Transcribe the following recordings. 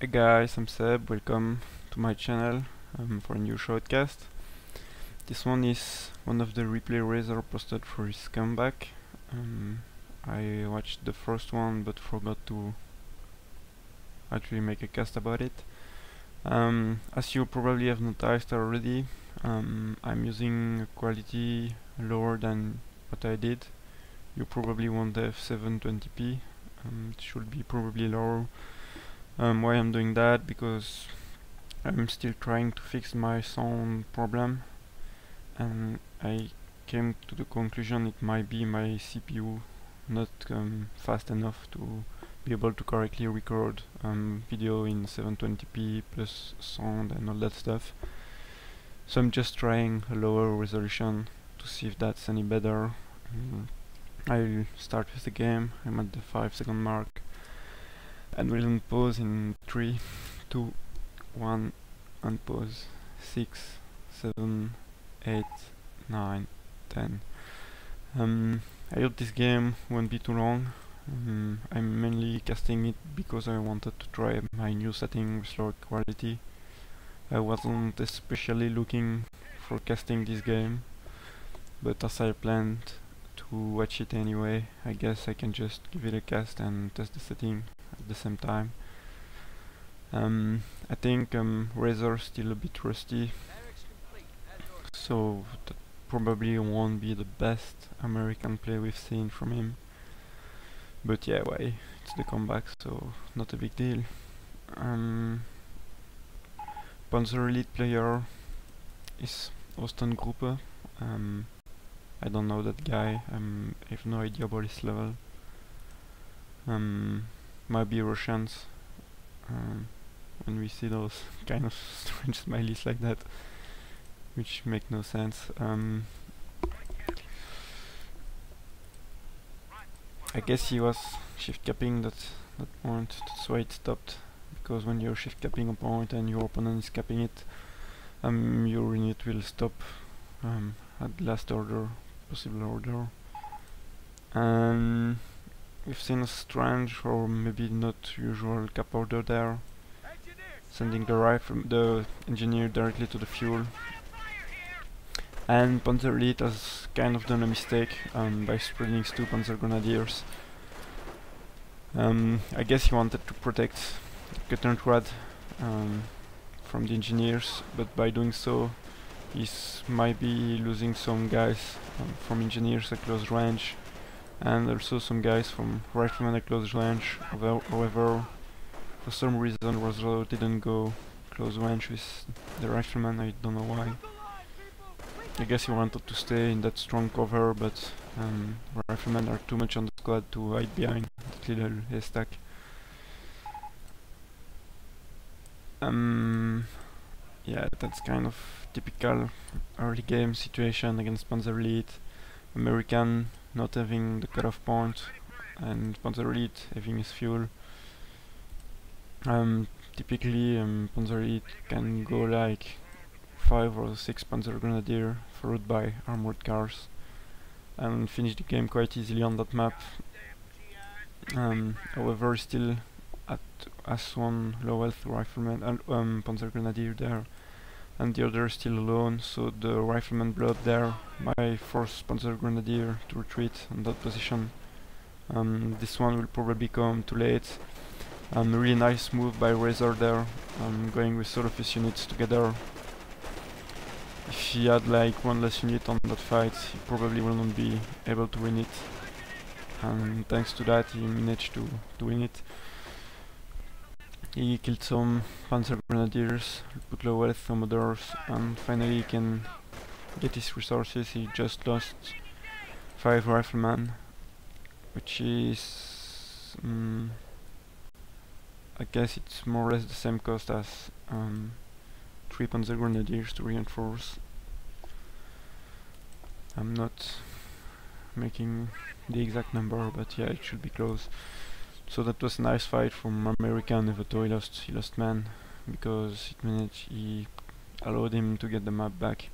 Hey guys, I'm Seb, welcome to my channel for a new shortcast. This one is one of the replay Razor posted for his comeback. I watched the first one but forgot to actually make a cast about it. As you probably have noticed already, I'm using a quality lower than what I did. You probably won't have 720p, it should be probably lower. Why I'm doing that? Because I'm still trying to fix my sound problem, and I came to the conclusion it might be my CPU not fast enough to be able to correctly record video in 720p plus sound and all that stuff. So I'm just trying a lower resolution to see if that's any better. I'll start with the game. I'm at the 5-second mark and we'll unpause in 3, 2, 1, unpause. 6, 7, 8, 9, 10. I hope this game won't be too long. I'm mainly casting it because I wanted to try my new setting with lower quality. I wasn't especially looking for casting this game, but as I planned to watch it anyway, I guess I can just give it a cast and test the setting at the same time. I think Razor's still a bit rusty, so that probably won't be the best American play we've seen from him. But yeah, why? It's the comeback, so not a big deal. Panzer Elite player is OSTENGRUPPE. I don't know that guy. I have no idea about his level. Might be Russians. When we see those kind of strange smileys like that, which make no sense. I guess he was shift capping that point, that's why it stopped. Because when you're shift capping a point and your opponent is capping it, your unit will stop at the last order, possible order. We've seen a strange or maybe not usual cap order there, sending the engineer directly to the fuel. And Panzer Elite has kind of done a mistake by spreading 2 Panzer Grenadiers. I guess he wanted to protect the cutter rod from the engineers, but by doing so he might be losing some guys from engineers at close range, and also some guys from riflemen at close range. However, for some reason Roslo didn't go close range with the rifleman. I don't know why. I guess he wanted to stay in that strong cover, but riflemen are too much on the squad to hide behind that little haystack. Yeah, that's kind of typical early game situation against Panzer Elite. American not having the cutoff point and Panzer Elite having his fuel. Typically Panzer Elite can go like 5 or 6 Panzer Grenadier followed by armored cars and finish the game quite easily on that map. However, still as one low health rifleman and Panzer Grenadier there, and the other still alone, so the rifleman blew up there. My force Panzer Grenadier to retreat on that position. This one will probably come too late. Really nice move by Razor there, going with all of his units together. If he had like one less unit on that fight, he probably will not be able to win it. And thanks to that, he managed to win it. He killed some Panzer Grenadiers, put low health some others, and finally he can get his resources. He just lost 5 riflemen, which is I guess it's more or less the same cost as 3 Panzer Grenadiers to reinforce. I'm not making the exact number, but yeah, it should be close. So that was a nice fight from American, even though he lost man, because he allowed him to get the map back.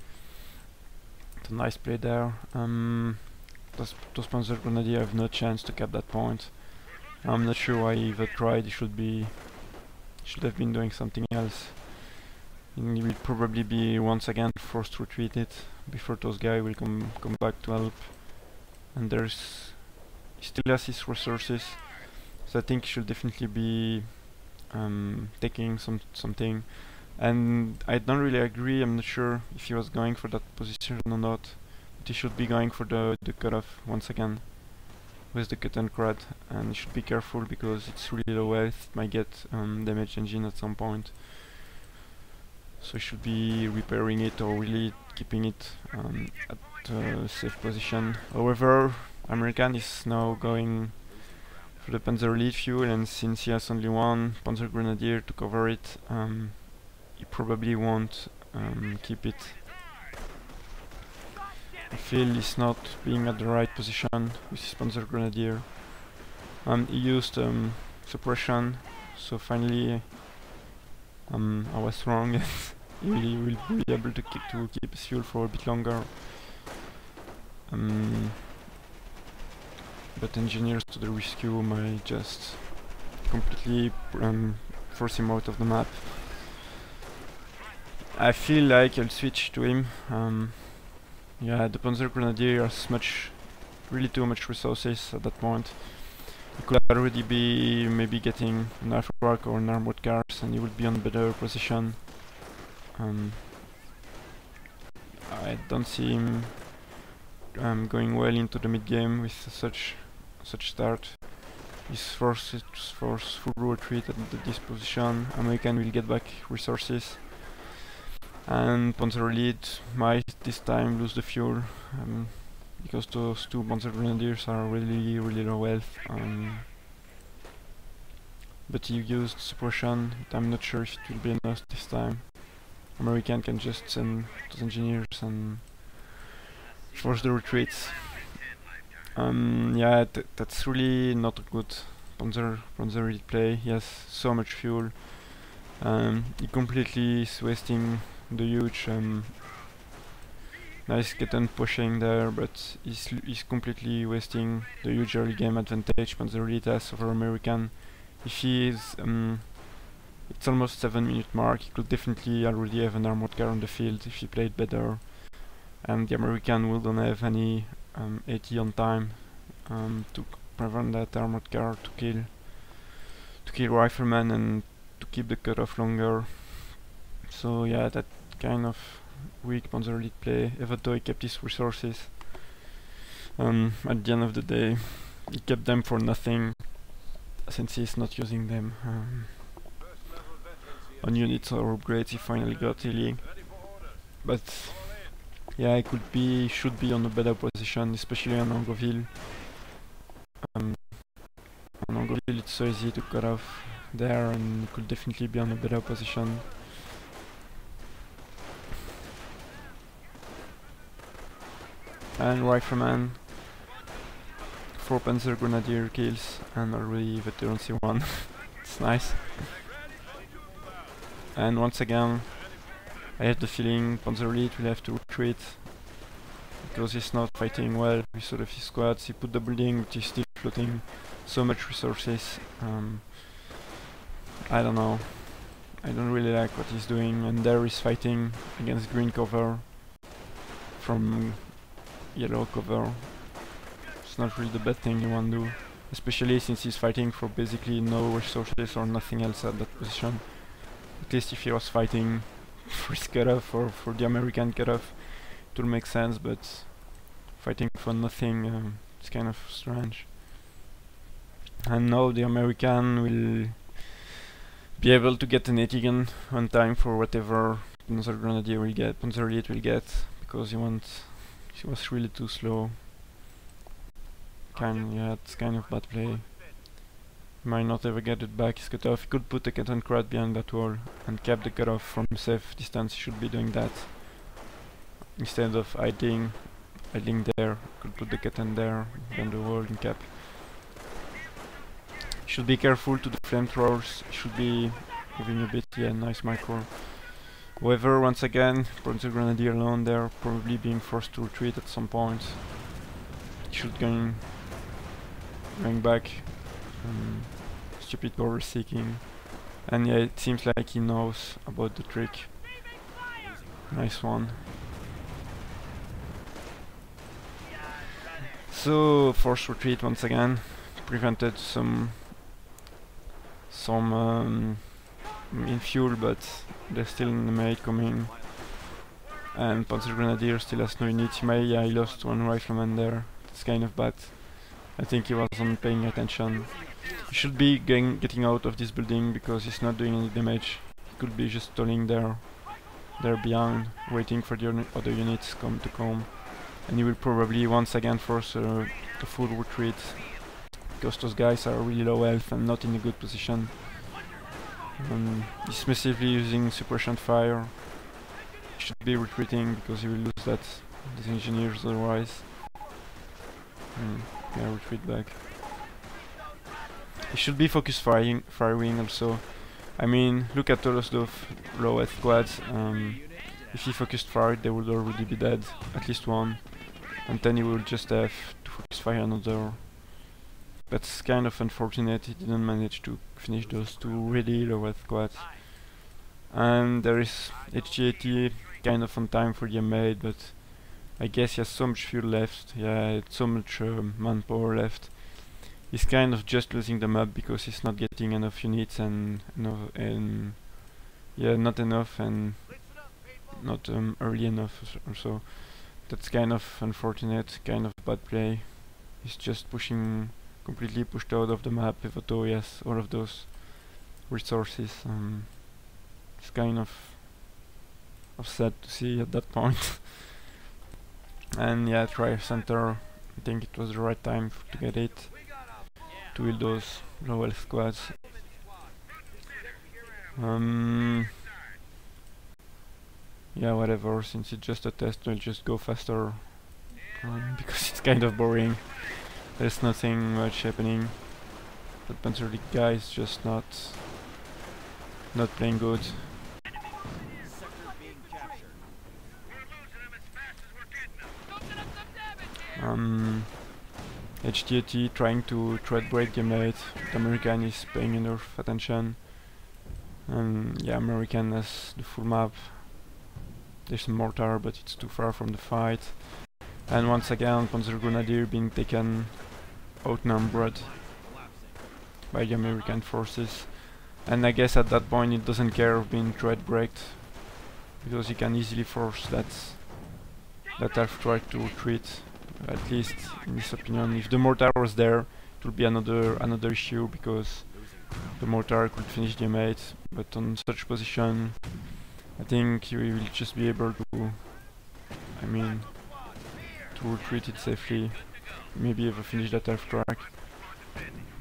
It's a nice play there. Those Panzer Grenadier have no chance to cap that point. I'm not sure why he even tried. He should be should have been doing something else. And he will probably be once again forced to retreat it before those guys will come back to help. And he still has his resources, so I think he should definitely be taking something. And I don't really agree. I'm not sure if he was going for that position or not, but he should be going for the cutoff once again with the cut and crud, and you should be careful because it's really low health. It might get damaged engine at some point, so you should be repairing it or really keeping it at a safe position. However, American is now going for the Panzer lead fuel, and since he has only one Panzer Grenadier to cover it, he probably won't keep it. I feel he's not being at the right position with his Panzer Grenadier. He used suppression, so finally I was wrong. He will be able to keep his fuel for a bit longer. But engineers to the rescue might just completely force him out of the map. I feel like I'll switch to him. Yeah, the Panzer Grenadier has really too much resources at that point. He could already be maybe getting an Alpha Rock or an armored cars, and he would be on a better position. I don't see him going well into the mid game with such start. He's forced full retreat at this position. American will get back resources, and Panzer Elite might this time lose the fuel because those two Panzer Grenadiers are really low health. But he used suppression. I'm not sure if it will be enough this time. American can just send those engineers and force the retreats. Yeah, that's really not a good Panzer Elite play. He has so much fuel. He completely is wasting the huge nice kitten pushing there, but he's completely wasting the huge early game advantage Panzer Elite has over American. If he is it's almost 7-minute mark, he could definitely already have an armored car on the field if he played better, and the American wouldn't have any AT on time to prevent that armored car to kill riflemen and to keep the cutoff longer. So yeah, that kind of weak Panzer Elite play, even though he kept his resources. At the end of the day, he kept them for nothing since he's not using them on units or upgrades he finally got healing. But yeah, he should be on a better position, especially on Angoville. On Angoville it's so easy to cut off there, and he could definitely be on a better position. And Rifleman, 4 Panzer Grenadier kills, and already Veteran C1. It's nice. And once again, I have the feeling Panzer Elite will have to retreat because he's not fighting well with all of his squads. He put the building, but he's still floating so much resources. I don't know. I don't really like what he's doing, and there he's fighting against green cover from yellow cover. It's not really the best thing you want to do, especially since he's fighting for basically no resources or nothing else at that position. At least if he was fighting for his cutoff or for the American cutoff, it would make sense, but fighting for nothing, it's kind of strange. And now the American will be able to get an 80 gun on time for whatever Panzer Grenadier will get, Panzer Elite will get, because he was really too slow. Yeah, it's kind of bad play. He might not ever get it back, his cutoff. He could put a cat and crowd behind that wall and cap the cutoff from safe distance. He should be doing that instead of hiding there. Could put the cat in there behind the wall and cap. Should be careful to the flamethrowers. Should be moving a bit. Yeah, nice micro. However, once again, Panzer Grenadier alone there, probably being forced to retreat at some point. He should going back. Stupid power seeking. And yeah, it seems like he knows about the trick. Nice one. So forced retreat once again, prevented some in fuel, but they're still in the maid coming. And Panzer Grenadier still has no unit. He lost one rifleman there. It's kind of bad. I think he wasn't paying attention. He should be getting out of this building because he's not doing any damage. He could be just stalling there behind, waiting for the other units to come. And he will probably once again force a full retreat because those guys are really low health and not in a good position. He's massively using suppression fire. He should be retreating because he will lose these engineers otherwise. Yeah, retreat back. He should be focus firing also. I mean, look at all of those low health squads. If he focused fire, they would already be dead, at least one. And then he will just have to focus fire another. That's kind of unfortunate, he didn't manage to finish those two really low health squads. And there is HGAT kind of on time for the M8, but I guess he has so much fuel left, yeah, so much manpower left. He's kind of just losing the map because he's not getting enough units and yeah, not enough and not early enough or so. That's kind of unfortunate, kind of bad play. He's just completely pushed out of the map, even though he has all of those resources. It's kind of sad to see at that point. And yeah, try center. I think it was the right time to get it. To kill those low health squads. Yeah, whatever, since it's just a test, I'll just go faster. Because it's kind of boring. There's nothing much happening. That Panzer League guy is just not playing good. HTAT trying to thread break the M8. The American is paying enough attention. And yeah, American has the full map. There's a mortar, but it's too far from the fight. And once again, Panzer Grenadier being taken outnumbered by the American forces. And I guess at that point it doesn't care of being thread braked, because he can easily force that I've tried to retreat. At least in his opinion, if the mortar was there, it would be another issue, because the mortar could finish the M8. But on such position, I think he will just be able to, to retreat it safely. Maybe even finish that half track.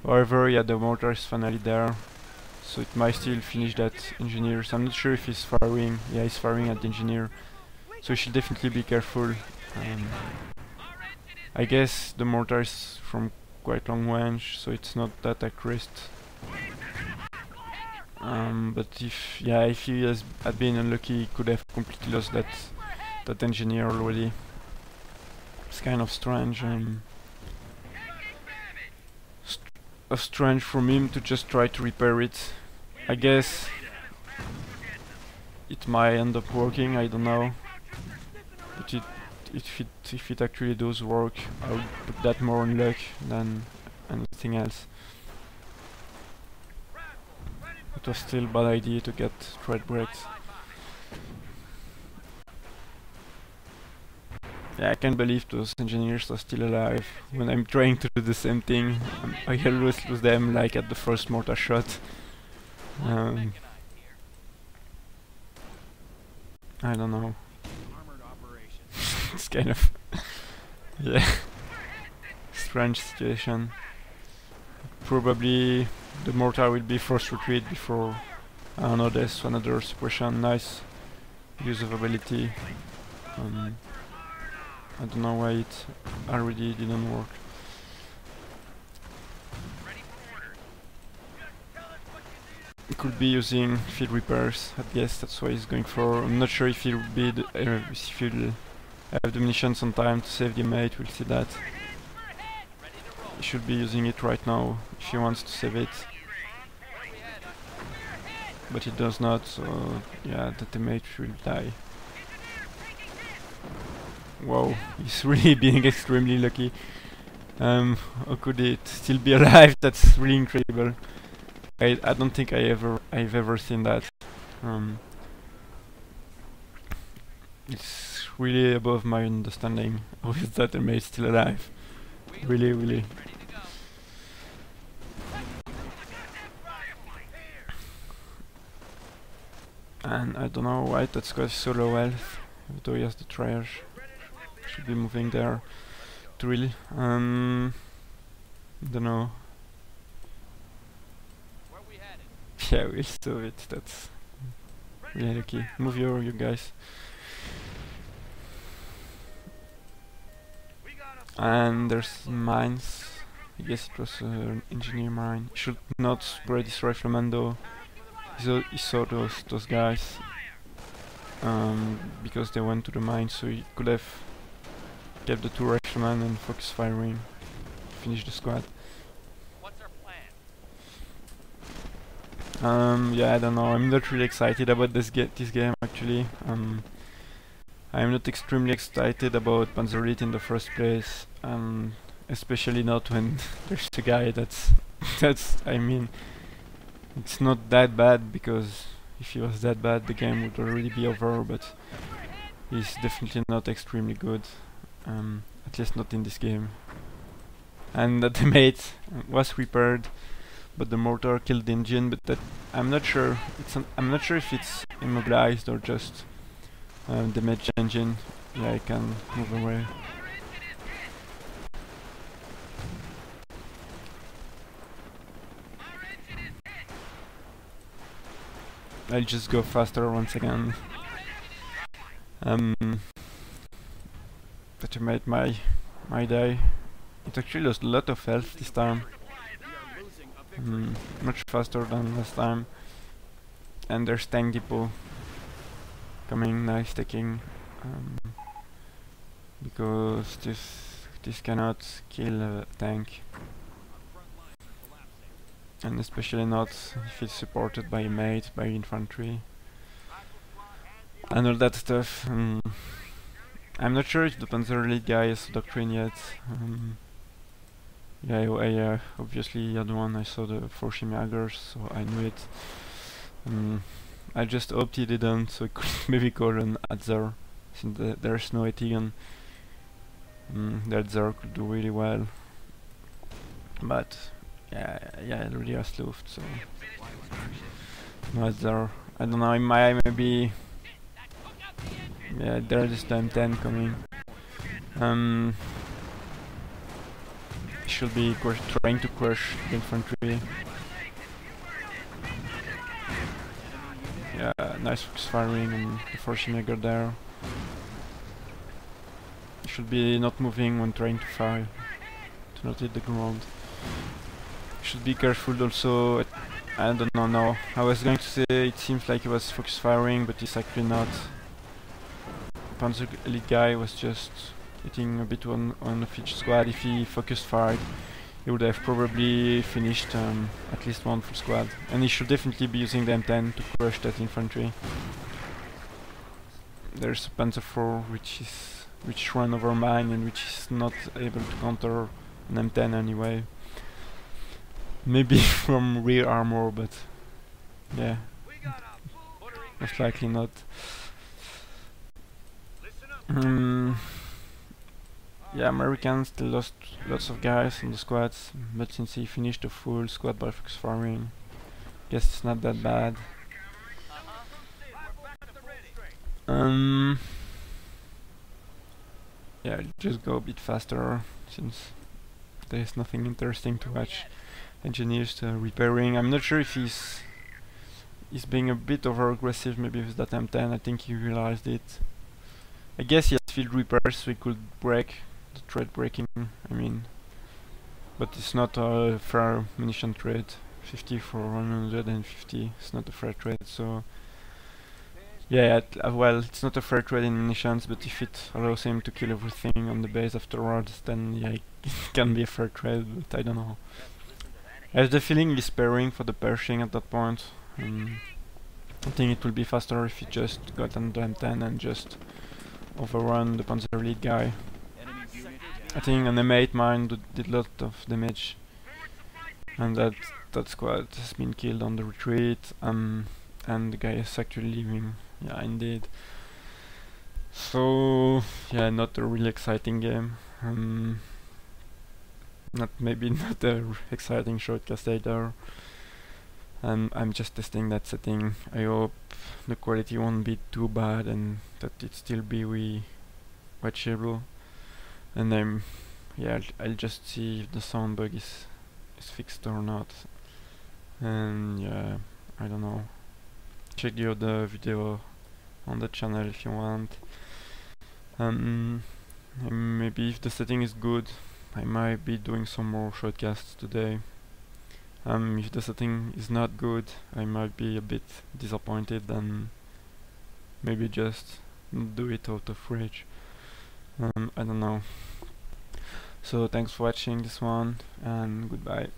However, yeah, the mortar is finally there, so it might still finish that engineer. So I'm not sure if he's firing. Yeah, he's firing at the engineer, so he should definitely be careful. I guess the mortar is from quite long range, so it's not that accurate. But if he had been unlucky, he could have completely lost that engineer already. It's kind of strange. Strange from him to just try to repair it. I guess it might end up working, I don't know. But if it actually does work, I would put that more on luck than anything else. It was still a bad idea to get thread braked. Yeah, I can't believe those engineers are still alive. When I'm trying to do the same thing, I always lose them like at the first mortar shot. I don't know. It's kind of yeah, strange situation. Probably the mortar will be first retreat before, I don't know, there's another suppression. Nice use of ability. I don't know why it already didn't work. He could be using field repairs, I guess that's what he's going for. I'm not sure if he'll be if he'll have the munitions on time to save the mate, we'll see that. He should be using it right now if he wants to save it. but it does not, so yeah, the teammate will die. Wow, he's really being extremely lucky. How could it still be alive? That's really incredible. I don't think I've ever seen that. It's really above my understanding. How is that teammate still alive? Really, really. And I don't know why that squad is so low health, though he has the trash. Should be moving there. Drill. Don't know. Yeah, we'll do it. That's really lucky. Move you guys. And there's mines. I guess it was an engineer mine. Should not spray this rifleman though. He saw those guys because they went to the mine, so he could have kept the two riflemen and focus firing, finish the squad. What's our plan? Yeah, I don't know. I'm not really excited about this game actually. I'm not extremely excited about Panzer in the first place, especially not when there's a guy that's I mean, it's not that bad, because if he was that bad the game would already be over, but he's definitely not extremely good, at least not in this game. And the teammate was repaired, but the mortar killed the engine, but that I'm not sure if it's immobilized or just damaged engine. Yeah, I can move away. I'll just go faster once again. That made my day. It actually lost a lot of health this time. Much faster than last time. And there's tank depot coming, nice taking. Because this cannot kill a tank. And especially not if it's supported by a mate, by infantry, and all that stuff. I'm not sure if the Panzer lead guy has a doctrine yet. Yeah, I obviously had one. I saw the Forshim Jaggers, so I knew it. I just hoped he didn't, so I could maybe call an Adzer, since there's no Etigan. The Adzer could do really well, but yeah, it really has luft, so no Adzer. I don't know, in my maybe. Yeah, there is the M10 coming. Should be trying to crush the infantry. Yeah, nice focus firing and the Forschenegger there. Should be not moving when trying to fire, to not hit the ground. Should be careful also. I don't know now. I was going to say it seems like he was focus firing, but it's actually not. Panzer elite guy was just hitting a bit on of each squad. If he focused fired, he would have probably finished at least one full squad. And he should definitely be using the M10 to crush that infantry. There's a Panzer IV which run over mine and which is not able to counter an M10 anyway. Maybe from rear armor, but yeah, most likely not. Yeah, Americans still lost lots of guys in the squads, but since he finished the full squad by focus firing, guess it's not that bad. Yeah, I'll just go a bit faster since there's nothing interesting to watch. Engineers repairing. I'm not sure if he's being a bit over aggressive, maybe with that M10. I think he realized it. I guess he has field repairs, so he could break the thread breaking, I mean. But it's not a fair munition trade. 50 for 150, it's not a fair trade, so yeah, well, it's not a fair trade in munitions, but if it allows him to kill everything on the base afterwards, then yeah, it can be a fair trade, but I don't know. I have the feeling he's sparing for the Pershing at that point. I think it will be faster if you just got on the M10 and just overrun the Panzer lead guy. I think an M8 mine did a lot of damage, and that squad has been killed on the retreat, and the guy is actually leaving. Yeah, indeed. So yeah, not a really exciting game. Maybe not a exciting shortcast either. I'm just testing that setting. I hope the quality won't be too bad and that it still be watchable. And yeah, I'll just see if the sound bug is fixed or not. And yeah, I don't know. Check the other video on the channel if you want. Maybe if the setting is good, I might be doing some more shortcasts today. If the setting is not good, I might be a bit disappointed and maybe just do it out of rage. I don't know. So thanks for watching this one, and goodbye.